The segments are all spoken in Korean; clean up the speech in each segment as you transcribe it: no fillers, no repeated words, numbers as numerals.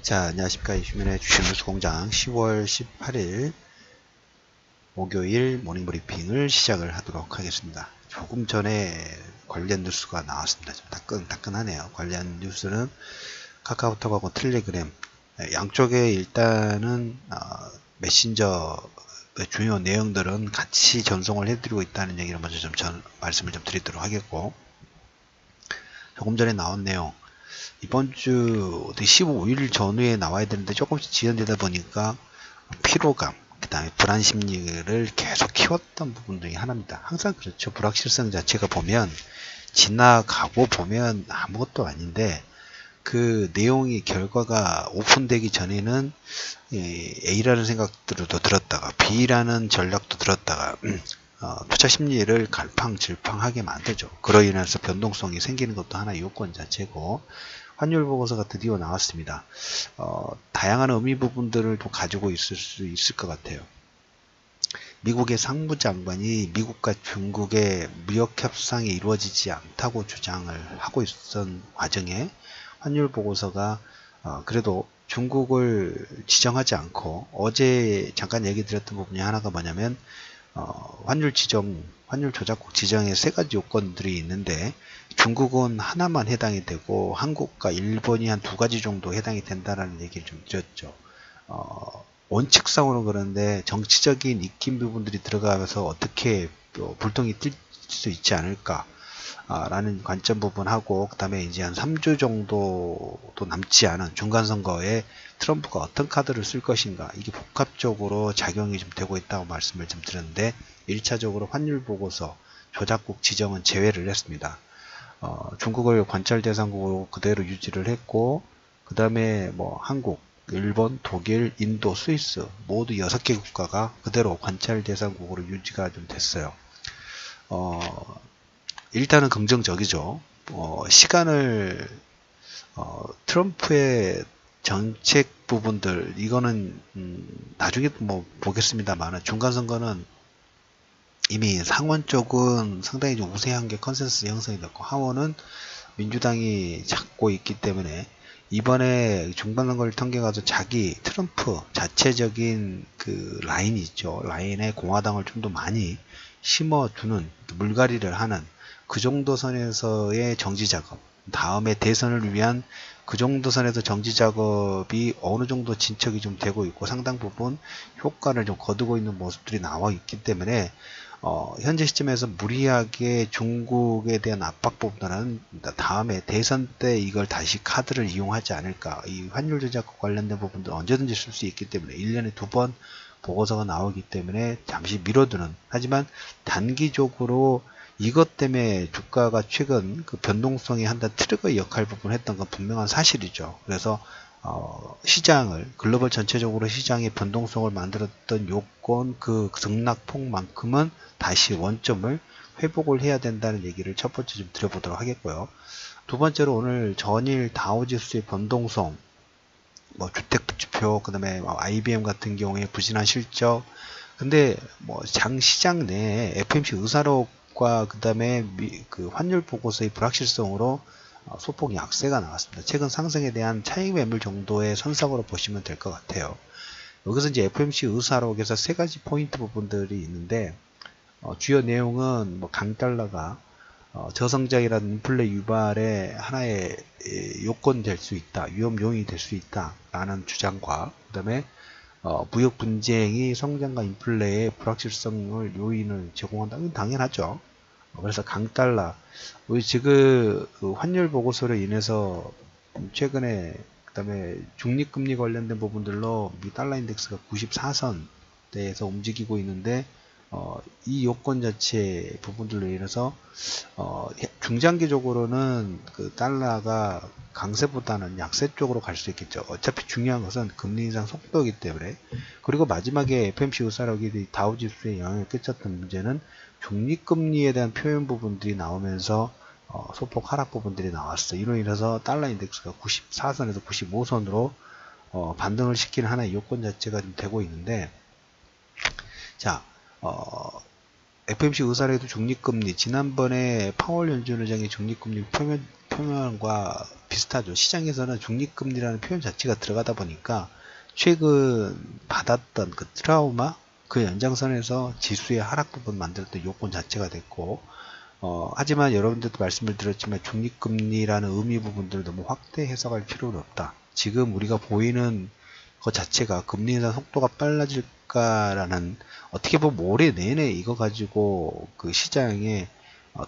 자, 안녕하십니까. 휴면의 주식뉴스공장 10월 18일 목요일 모닝브리핑을 시작을 하도록 하겠습니다. 조금 전에 관련 뉴스가 나왔습니다. 좀 따끈따끈하네요. 관련 뉴스는 카카오톡하고 텔레그램 양쪽에 일단은 메신저 중요 내용들은 같이 전송을 해드리고 있다는 얘기를 먼저 말씀을 좀 드리도록 하겠고, 조금 전에 나온 내용 이번 주 15일 전후에 나와야 되는데 조금씩 지연되다 보니까 피로감, 그 다음에 불안 심리를 계속 키웠던 부분 중에 하나입니다. 항상 그렇죠. 불확실성 자체가 보면 지나가고 보면 아무것도 아닌데, 그 내용이 결과가 오픈되기 전에는 A라는 생각들도 들었다가 B라는 전략도 들었다가 투자 심리를 갈팡질팡하게 만들죠. 그로 인해서 변동성이 생기는 것도 하나의 요건 자체고, 환율 보고서가 드디어 나왔습니다. 다양한 의미 부분들을 또 가지고 있을 수 있을 것 같아요. 미국의 상무장관이 미국과 중국의 무역 협상이 이루어지지 않다고 주장을 하고 있었던 와중에 환율 보고서가 그래도 중국을 지정하지 않고, 어제 잠깐 얘기 드렸던 부분이 하나가 뭐냐면 환율 조작국 지정의 세 가지 요건들이 있는데, 중국은 하나만 해당이 되고 한국과 일본이 한 두 가지 정도 해당이 된다라는 얘기를 좀 드렸죠. 원칙상으로는 그런데 정치적인 익힌 부분들이 들어가면서 어떻게 불똥이 뛸 수 있지 않을까 라는 관점 부분하고, 그 다음에 이제 한 3주 정도도 남지 않은 중간선거에 트럼프가 어떤 카드를 쓸 것인가, 이게 복합적으로 작용이 좀 되고 있다고 말씀을 좀 드렸는데, 1차적으로 환율 보고서 조작국 지정은 제외를 했습니다. 중국을 관찰 대상국으로 그대로 유지를 했고, 그 다음에 뭐 한국, 일본, 독일, 인도, 스위스 모두 6개 국가가 그대로 관찰 대상국으로 유지가 좀 됐어요. 일단은 긍정적이죠. 시간을 트럼프의 정책 부분들, 이거는 나중에 뭐 보겠습니다만, 중간선거는 이미 상원 쪽은 상당히 좀 우세한 게 컨센서스 형성이 됐고, 하원은 민주당이 잡고 있기 때문에 이번에 중간선거를 통해가서 자기 트럼프 자체적인 그 라인이 있죠. 라인에 공화당을 좀 더 많이 심어두는, 물갈이를 하는 그 정도 선에서의 정지 작업, 다음에 대선을 위한 그 정도 선에서 정지 작업이 어느 정도 진척이 좀 되고 있고, 상당 부분 효과를 좀 거두고 있는 모습들이 나와 있기 때문에 현재 시점에서 무리하게 중국에 대한 압박보다는 다음에 대선 때 이걸 다시 카드를 이용하지 않을까. 이 환율 조작과 관련된 부분도 언제든지 쓸 수 있기 때문에 1년에 2번 보고서가 나오기 때문에 잠시 미뤄두는, 하지만 단기적으로 이것 때문에 주가가 최근 그 변동성이 한단 트리거 역할 부분 했던 건 분명한 사실이죠. 그래서 시장을, 글로벌 전체적으로 시장의 변동성을 만들었던 요건, 그 등락폭만큼은 다시 원점을 회복을 해야 된다는 얘기를 첫 번째 좀 드려보도록 하겠고요. 두 번째로 오늘 전일 다우지수의 변동성, 뭐 주택지표, 그 다음에 IBM 같은 경우에 부진한 실적, 근데 뭐 시장 내에 FOMC 의사록과 그 다음에 그 환율 보고서의 불확실성으로 소폭 약세가 나왔습니다. 최근 상승에 대한 차익 매물 정도의 선상으로 보시면 될 것 같아요. 여기서 이제 FOMC 의사록에서 세 가지 포인트 부분들이 있는데, 주요 내용은 뭐 강달러가 저성장이라는 인플레 유발의 하나의 요건 될 수 있다, 위험 요인이 될 수 있다 라는 주장과, 그 다음에 무역 분쟁이 성장과 인플레의 불확실성을 요인을 제공한다. 이건 당연하죠. 그래서 강달러, 우리 지금 그 환율 보고서로 인해서 최근에, 그 다음에 중립금리 관련된 부분들로 미 달러 인덱스가 94선대에서 움직이고 있는데, 이 요건 자체 부분들로 인해서 중장기적으로는 그 달러가 강세보다는 약세 쪽으로 갈 수 있겠죠. 어차피 중요한 것은 금리 인상 속도이기 때문에. 그리고 마지막에 FOMC 의사록이 다우지수에 영향을 끼쳤던 문제는 중립금리에 대한 표현 부분들이 나오면서 소폭 하락 부분들이 나왔어요. 이로 인해서 달러 인덱스가 94선에서 95선으로 반등을 시키는 하나의 요건 자체가 좀 되고 있는데, 자, FOMC 의사록에도 중립금리, 지난번에 파월 연준 의장의 중립금리 표현과 비슷하죠. 시장에서는 중립금리라는 표현 자체가 들어가다 보니까 최근 받았던 그 트라우마 그 연장선에서 지수의 하락 부분 만들었던 요건 자체가 됐고, 하지만 여러분들도 말씀을 드렸지만 중립금리라는 의미 부분들을 너무 확대 해석할 필요는 없다. 지금 우리가 보이는 것 자체가 금리 인상 속도가 빨라질까라는, 어떻게 보면 올해 내내 이거 가지고 그 시장에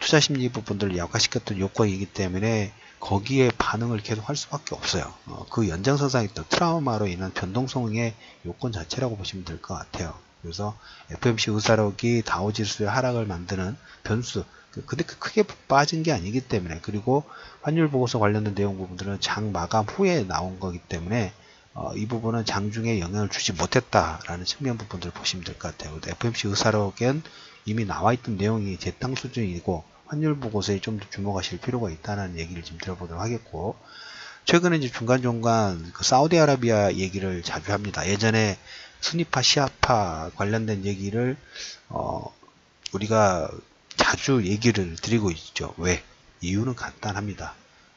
투자 심리 부분들을 약화시켰던 요건이기 때문에 거기에 반응을 계속 할 수밖에 없어요. 그 연장선상에 있던 트라우마로 인한 변동성의 요건 자체라고 보시면 될 것 같아요. 그래서 FOMC 의사록이 다우지수의 하락을 만드는 변수, 근데 크게 빠진 게 아니기 때문에, 그리고 환율 보고서 관련된 내용 부분들은 장 마감 후에 나온 거기 때문에 이 부분은 장중에 영향을 주지 못했다라는 측면 부분들을 보시면 될 것 같아요. FOMC 의사록엔 이미 나와 있던 내용이 제땅 수준이고 환율 보고서에 좀 더 주목하실 필요가 있다는 얘기를 좀 들어보도록 하겠고, 최근에 이제 중간중간 그 사우디아라비아 얘기를 자주 합니다. 예전에 수니파 시아파 관련된 얘기를 우리가 자주 얘기를 드리고 있죠. 왜? 이유는 간단합니다.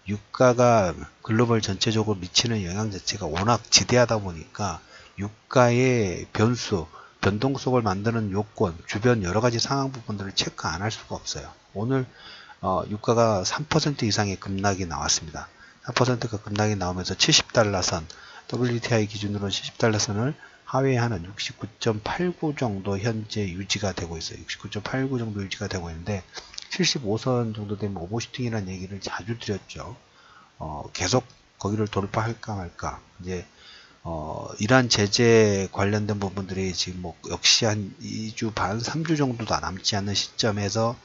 유가가 글로벌 전체적으로 미치는 영향 자체가 워낙 지대하다 보니까 유가의 변수, 변동성을 만드는 요건, 주변 여러가지 상황 부분들을 체크 안 할 수가 없어요. 오늘 유가가 3% 이상의 급락이 나왔습니다. 3%가 급락이 나오면서 70달러 선, WTI 기준으로 70달러 선을 하회하는 69.89 정도 현재 유지가 되고 있어요. 69.89 정도 유지가 되고 있는데 75선 정도 되면 오버슈팅이라는 얘기를 자주 드렸죠. 계속 거기를 돌파할까 말까. 이제 이란 제재 관련된 부분들이 지금 뭐 역시 한 2주 반, 3주 정도도 남지 않는 시점에서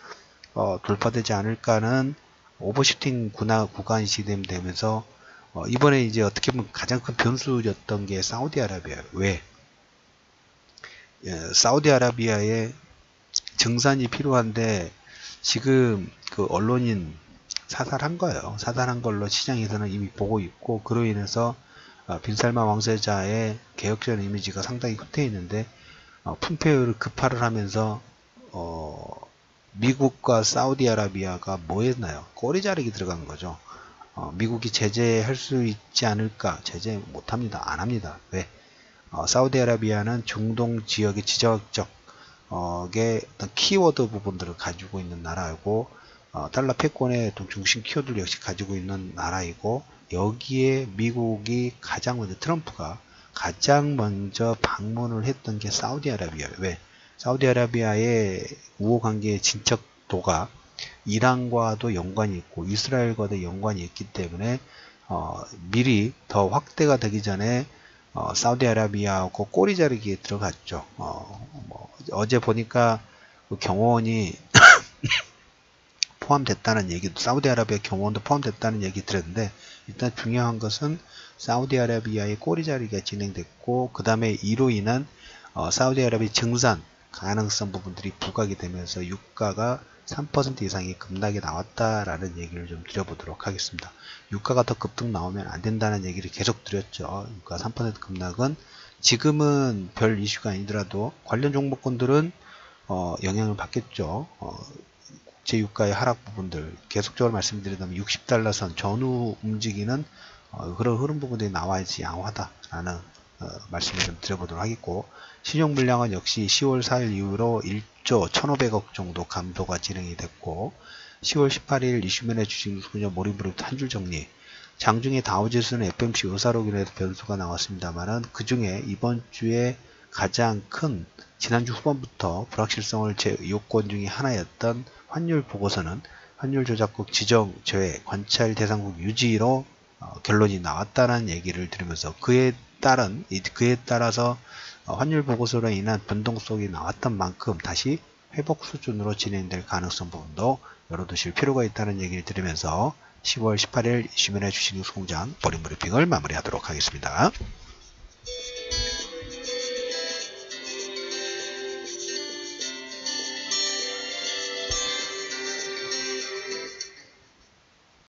돌파되지 않을까는 오버슈팅 구간이 진행되면서 이번에 이제 어떻게 보면 가장 큰 변수였던 게 사우디아라비아. 왜? 사우디아라비아에 증산이 필요한데 지금 그 언론인 사살한 거예요. 사살한 걸로 시장에서는 이미 보고 있고, 그로 인해서 빈살만 왕세자의 개혁적인 이미지가 상당히 후퇴 있는데 품페이를 급파를 하면서 미국과 사우디아라비아가 뭐 했나요? 꼬리 자르기 들어간 거죠. 미국이 제재할 수 있지 않을까? 제재 못합니다. 안 합니다. 왜? 사우디아라비아는 중동 지역의 지정학적 어떤 키워드 부분들을 가지고 있는 나라이고, 달러 패권의 중심 키워드를 역시 가지고 있는 나라이고, 여기에 미국이 가장 먼저, 트럼프가 가장 먼저 방문을 했던 게 사우디아라비아예요. 왜? 사우디아라비아의 우호 관계의 진척도가 이란과도 연관이 있고 이스라엘과도 연관이 있기 때문에 미리 더 확대가 되기 전에 사우디아라비아하고 꼬리 자르기에 들어갔죠. 어제 보니까 그 경호원이 포함됐다는 얘기도, 사우디아라비아 경호원도 포함됐다는 얘기 들었는데, 일단 중요한 것은 사우디아라비아의 꼬리 자르기가 진행됐고, 그 다음에 이로 인한 사우디아라비아 증산 가능성 부분들이 부각이 되면서 유가가 3% 이상의 급락이 나왔다라는 얘기를 좀 드려보도록 하겠습니다. 유가가 더 급등 나오면 안 된다는 얘기를 계속 드렸죠. 유가 3% 급락은 지금은 별 이슈가 아니더라도 관련 종목군들은 영향을 받겠죠. 국제 유가의 하락 부분들 계속적으로 말씀드리자면 60달러 선 전후 움직이는 그런 흐름 부분들이 나와야지 양호하다라는 말씀을 좀 드려보도록 하겠고, 신용 물량은 역시 10월 4일 이후로 1조 1,500억 정도 감소가 진행이 됐고, 10월 18일 이슈면의 주식 수요 몰입으로 한 줄 정리. 장중에 다우지수는 FOMC 의사록으로 인해서 변수가 나왔습니다만은, 그 중에 이번 주에 가장 큰 지난주 후반부터 불확실성을 요건 중에 하나였던 환율 보고서는 환율 조작국 지정 제외 관찰 대상국 유지로 결론이 나왔다는 얘기를 드리면서, 그에 따라서 환율 보고서로 인한 변동성이 나왔던 만큼 다시 회복 수준으로 진행될 가능성 부분도 열어두실 필요가 있다는 얘기를 드리면서 10월 18일 이슈면의 주식 뉴스 공장 머리 브리핑을 마무리하도록 하겠습니다.